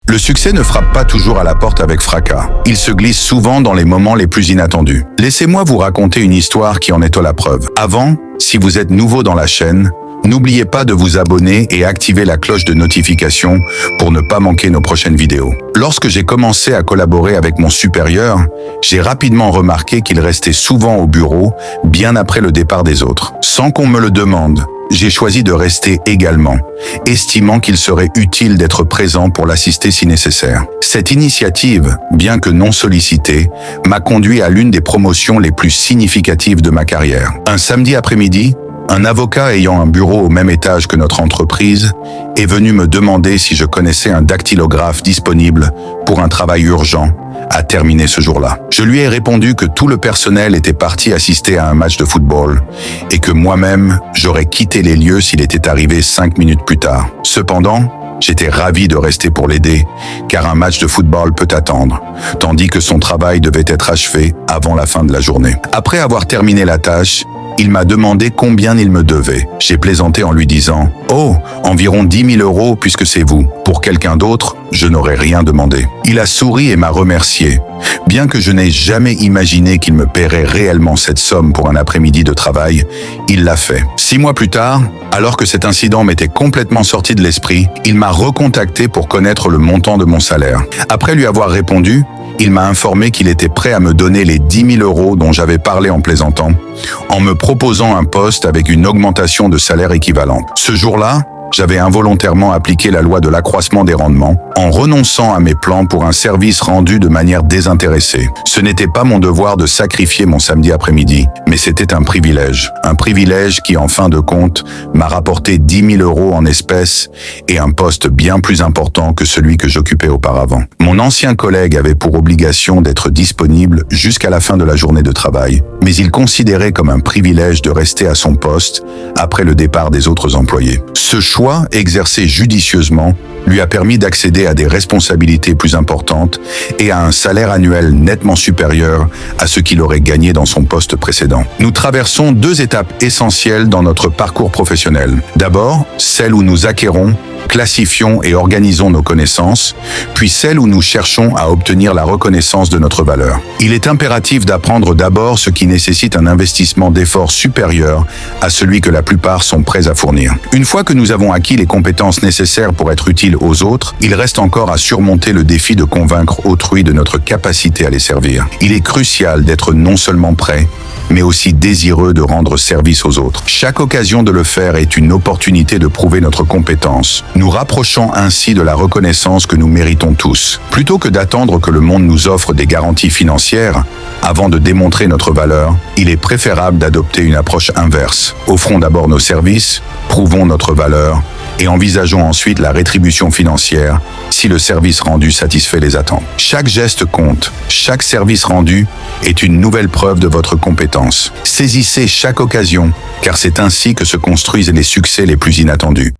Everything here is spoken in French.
Le succès ne frappe pas toujours à la porte avec fracas. Il se glisse souvent dans les moments les plus inattendus. Laissez-moi vous raconter une histoire qui en est la preuve. Avant, si vous êtes nouveau dans la chaîne, n'oubliez pas de vous abonner et activer la cloche de notification pour ne pas manquer nos prochaines vidéos. Lorsque j'ai commencé à collaborer avec mon supérieur, j'ai rapidement remarqué qu'il restait souvent au bureau, bien après le départ des autres. Sans qu'on me le demande, j'ai choisi de rester également, estimant qu'il serait utile d'être présent pour l'assister si nécessaire. Cette initiative, bien que non sollicitée, m'a conduit à l'une des promotions les plus significatives de ma carrière. Un samedi après-midi, un avocat ayant un bureau au même étage que notre entreprise est venu me demander si je connaissais un dactylographe disponible pour un travail urgent à terminer ce jour-là. Je lui ai répondu que tout le personnel était parti assister à un match de football et que moi-même, j'aurais quitté les lieux s'il était arrivé 5 minutes plus tard. Cependant, j'étais ravi de rester pour l'aider, car un match de football peut attendre, tandis que son travail devait être achevé avant la fin de la journée. Après avoir terminé la tâche, il m'a demandé combien il me devait. J'ai plaisanté en lui disant « Oh, environ 10 000 € puisque c'est vous. Pour quelqu'un d'autre, je n'aurais rien demandé. » Il a souri et m'a remercié. Bien que je n'ai jamais imaginé qu'il me paierait réellement cette somme pour un après-midi de travail, il l'a fait. 6 mois plus tard, alors que cet incident m'était complètement sorti de l'esprit, il m'a recontacté pour connaître le montant de mon salaire. Après lui avoir répondu, il m'a informé qu'il était prêt à me donner les 10 000 € dont j'avais parlé en plaisantant, en me proposant un poste avec une augmentation de salaire équivalente. Ce jour-là, j'avais involontairement appliqué la loi de l'accroissement des rendements en renonçant à mes plans pour un service rendu de manière désintéressée. Ce n'était pas mon devoir de sacrifier mon samedi après-midi, mais c'était un privilège. Un privilège qui, en fin de compte, m'a rapporté 10 000 € en espèces et un poste bien plus important que celui que j'occupais auparavant. Mon ancien collègue avait pour obligation d'être disponible jusqu'à la fin de la journée de travail, mais il considérait comme un privilège de rester à son poste après le départ des autres employés. Ce choix, exercé judicieusement, lui a permis d'accéder à des responsabilités plus importantes et à un salaire annuel nettement supérieur à ce qu'il aurait gagné dans son poste précédent. Nous traversons 2 étapes essentielles dans notre parcours professionnel. D'abord, celle où nous acquérons, classifions et organisons nos connaissances, puis celle où nous cherchons à obtenir la reconnaissance de notre valeur. Il est impératif d'apprendre d'abord ce qui nécessite un investissement d'efforts supérieur à celui que la plupart sont prêts à fournir. Une fois que nous avons acquis les compétences nécessaires pour être utiles aux autres, il reste encore à surmonter le défi de convaincre autrui de notre capacité à les servir. Il est crucial d'être non seulement prêt, mais aussi désireux de rendre service aux autres. Chaque occasion de le faire est une opportunité de prouver notre compétence, nous rapprochant ainsi de la reconnaissance que nous méritons tous. Plutôt que d'attendre que le monde nous offre des garanties financières, avant de démontrer notre valeur, il est préférable d'adopter une approche inverse. Offrons d'abord nos services, prouvons notre valeur, et envisageons ensuite la rétribution financière si le service rendu satisfait les attentes. Chaque geste compte, chaque service rendu est une nouvelle preuve de votre compétence. Saisissez chaque occasion, car c'est ainsi que se construisent les succès les plus inattendus.